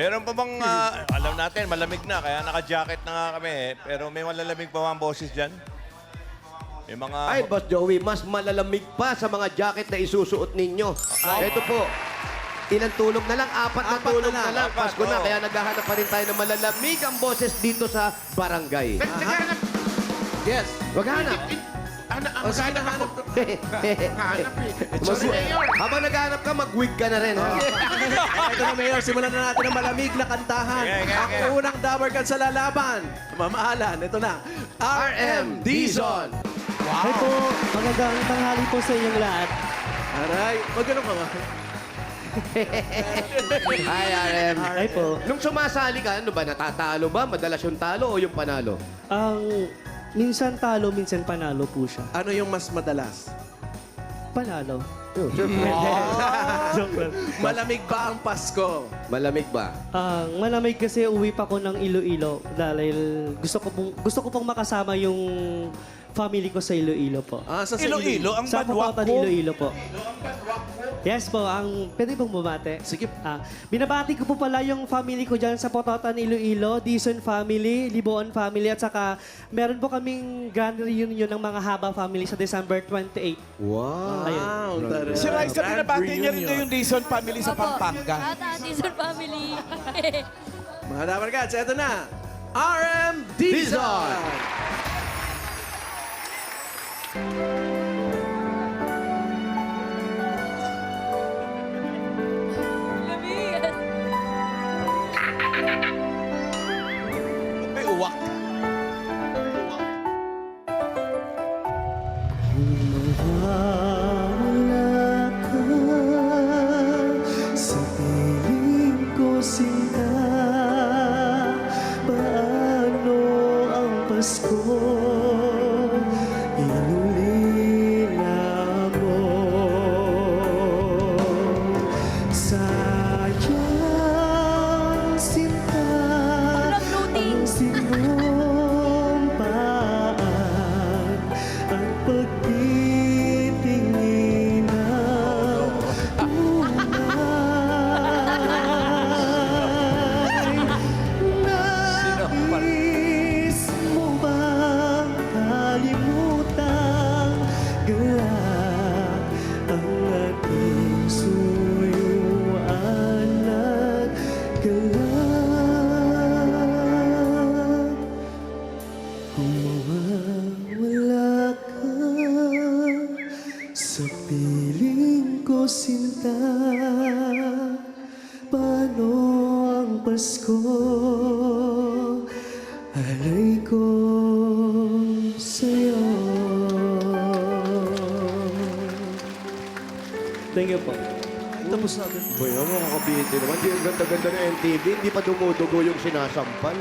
Meron pa bang, alam natin, malamig na, kaya naka-jacket na nga kami eh. Pero may malalamig pa mga boses dyan? May mga... Ay, Boss Joey, mas malalamig pa sa mga jacket na isusuot ninyo. Ito po, ilang tulog na lang? Apat na tulog na lang. Apat, Pasko na, oo. kaya naghahanap pa rin tayo ng malalamig ang boses dito sa barangay. Naghanap. Yes. Maghanap. Hanap ko. Hanap eh. Habang naghahanap ka, mag-wig ka na rin, ha? Ito na, Mayor. Simulan na natin ang malamig na kantahan. Ang unang dabarkan sa lalaban. Mamahalan. Ito na. RM Dizon. Hi po, magandang tanghali po sa inyong lahat. Aray. Magano ka ba? Hi, RM. Hi po. Nung sumasali ka, ano ba, natatalo ba? Madalas yung talo o yung panalo? Ang minsan talo, minsan panalo po siya. Ano yung mas madalas? Panalo. Ah. Joke lang. Malamig ba ang Pasko? Malamig ba? Ang malamig kasi uwi pa ko ng Iloilo dahil gusto ko pong makasama yung family ko sa Iloilo po. Ah, sa Iloilo, ang Sa badwak Pupautan, ko. Iloilo po. Yes po, pwede pong bumate? Sige. Binabati ko po pala yung family ko dyan sa Pupautan, Iloilo, Dizon family, Liboon family, at saka meron po kaming grand reunion ng mga Haba family sa December 28. Wow. Ayun. Wow, taray. Si Raisa, Grand binabati niya rin reunion. daw yung Dizon family sa Pampanga. Ata, Dizon family. Mga dabarkats, eto na. RM Dizon. Lamig. May uwak. Wala ka sa piling ko, sinta. Paano ang Pasko inulila mo? Sayang, sinta, Walang loading. ang sinumpaan ang pagtitingin ng tunay. Nais mo bang kalimutan galak ang ating suyuan at galak? Kung mawawala ka sa piling ko, sinta, paano ang Pasko? Alay ko sa'yo. Thank you po. Tapos natin. Boy, ano mga kabiti naman. Di ang ganda-ganda ng MTV. Hindi pa dumudugo yung sinasampal.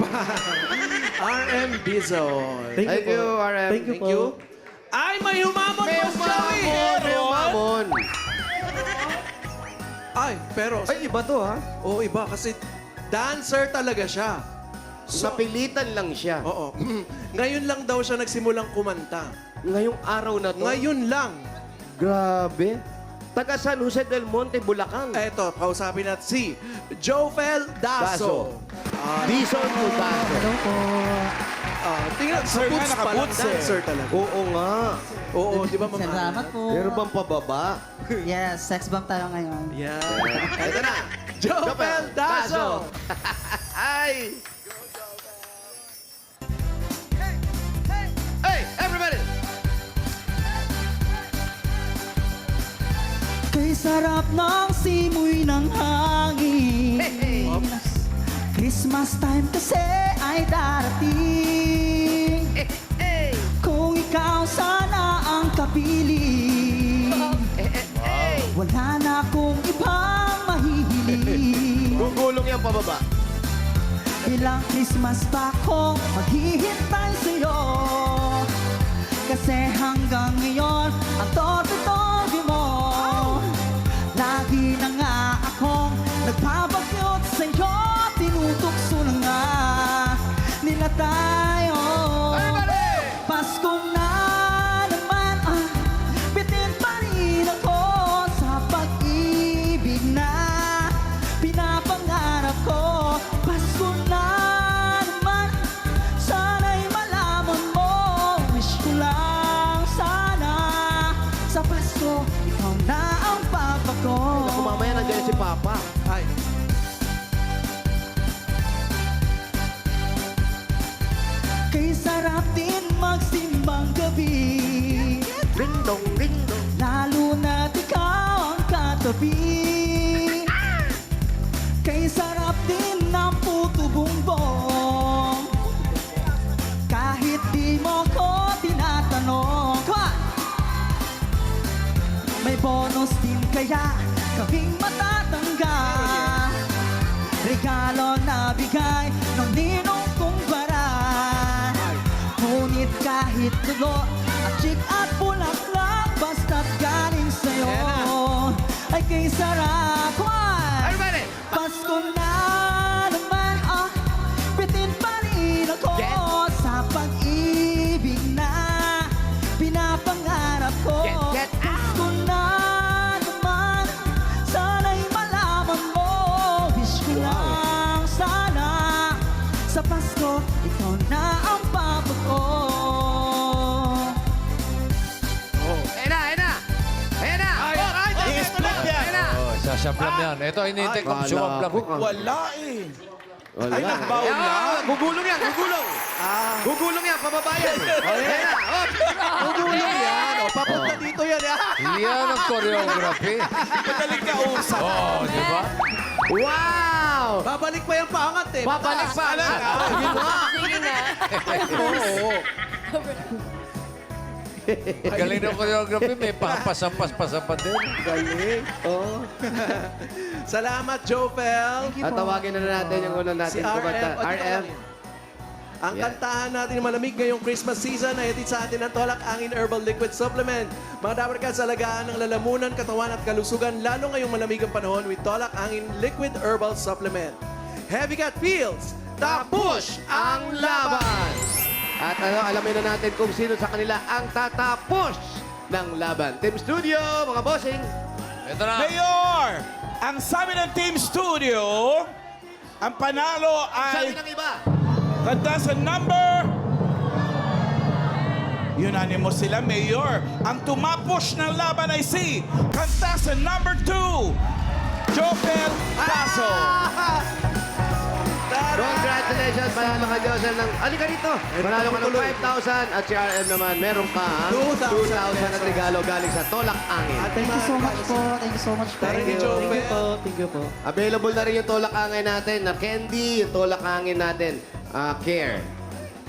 RM Dizon. Thank you po. RM. Thank you Thank po. you. Ay, may humamon, Boss Joey! May umamon. Ay, pero... Ay, iba to, ha? Oo, iba. Kasi dancer talaga siya. Napilitan lang siya. Oo. Ngayon lang daw siya nagsimulang kumanta. Ngayong araw na to. Ngayon lang. Grabe. Taga San Jose del Monte, Bulacan. Eto, kausapin natin si Jofel Daso. Dizon Daso. Hello po. Tingnan, sa Sir nga, boots pa lang, naka-boots eh. dancer talaga. Oo nga. Oo, di ba, mama? Salamat po. Meron bang pababa? Yes, sex bomb tayo ngayon. Yeah. Ito na. Jofel Daso. Ay! Hey, everybody! Kay sarap ng simoy ng hangin. Hey, hey. Christmas time kasi ay darating. Hey, hey. Kung ikaw sana ang kapiling, wala na akong ibang mahihiling. Gugulong yan pababa. Ilang Christmas pa akong maghihintay sa'yo. Kasi hanggang ngayon, ang todo-todo mo. Lagi na nga akong nagpapagyot sa'yo. Tinutukso na nga nila tayo. Pasko na naman, bitin pa rin ako sa pag-ibig na pinapangarap ko. ding-dong. Lalo na't ikaw ang katabi. Kay sarap din ng puto bumbong. Kahit di mo ko tinatanong. Come on! May bonus din kaya kaming matatanggap. Regalo na bigay ng ninong kong bara. Ngunit kahit dugo at chick at bulaklak, basta't galing sa'yo ay kay sarap. Come on! Everybody! Pasko na naman, bitin pa rin ako sa pag-ibig na pinapangarap ko. Get Pasko na naman, sana'y malaman mo. Wish ko lang sana sa Pasko, ikaw na ang papa ko. Ayan na, ayan na! Ayan na! Ayan na! Oh, sasablam yan. Ito, hinihintay kong sumablam. Wala eh. Wala. Ay, nagbaon na. Gugulong yan, gugulong. Gugulong yan, pababayan. Ayan na, hop! Gugulong yan. O, papunta dito yan. Yan ang choreography. Madaling kausap. Oh, di ba? Wow! Babalik pa yung paangat eh. Babalik pa. Sige mo. Sige na. Oo. Galing ng choreography. May pampasampas-pasan pa din. Galing. Oo. Salamat, Jofel. At tawagin na natin yung una natin Si RM. kumanta. O, dito RM. lang. Ang kantahan natin malamig ngayong Christmas season ay hatid sa atin ng Tolak Angin Herbal Liquid Supplement. Mga dapat sa alagaan ng lalamunan, katawan at kalusugan, lalo ngayong malamig ang panahon with Tolak Angin Liquid Herbal Supplement. Heavy Cat Feels, tapos ang laban! At alamin na natin kung sino sa kanila ang tatapos ng laban. Team Studio, mga bossing. Ito na. Mayor! Ang sabi ng Team Studio, ang panalo Sabi ay ng iba. contestant number... Unanimous sila, Mayor. Ang tumapos ng laban ay si contestant number 2, Jofel Paso. Congratulations, manalo ka, Joseph, ng... Halika dito. Manalo ka ng 5,000 at si RM naman, meron pa 2,000 2,000 at regalo galing sa Tolak Angin. Thank you so much po. Thank you so much po. Thank you, Thank you Jofel. po. Thank you po. Available na rin yung Tolak Angin natin na candy, yung Tolak Angin natin, Care.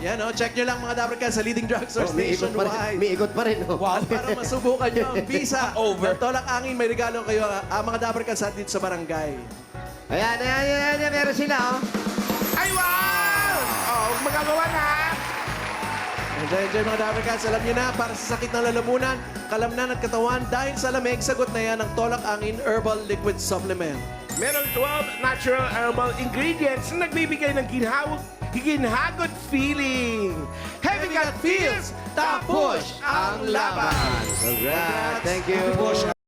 Yan, check nyo lang mga dapat sa leading drugstores May ikot pa rin. nationwide. May ikot pa rin. At para masubukan nyo ang visa Over. ng Tolak Angin, may regalo kayo mga dapat dito sa barangay. Ayan, meron sila, Ay, wow! Oh, magagawa na! Enjoy mga dapat alam nyo na, para sa sakit ng lalamunan, kalamnan at katawan, dahil sa lamig, sagot na yan ang Tolak Angin Herbal Liquid Supplement. Merong 12 natural herbal ingredients na nagbibigay ng ginhagot feeling. Heavy Cat Feels, tapos ang laban. Congrats. Thank you.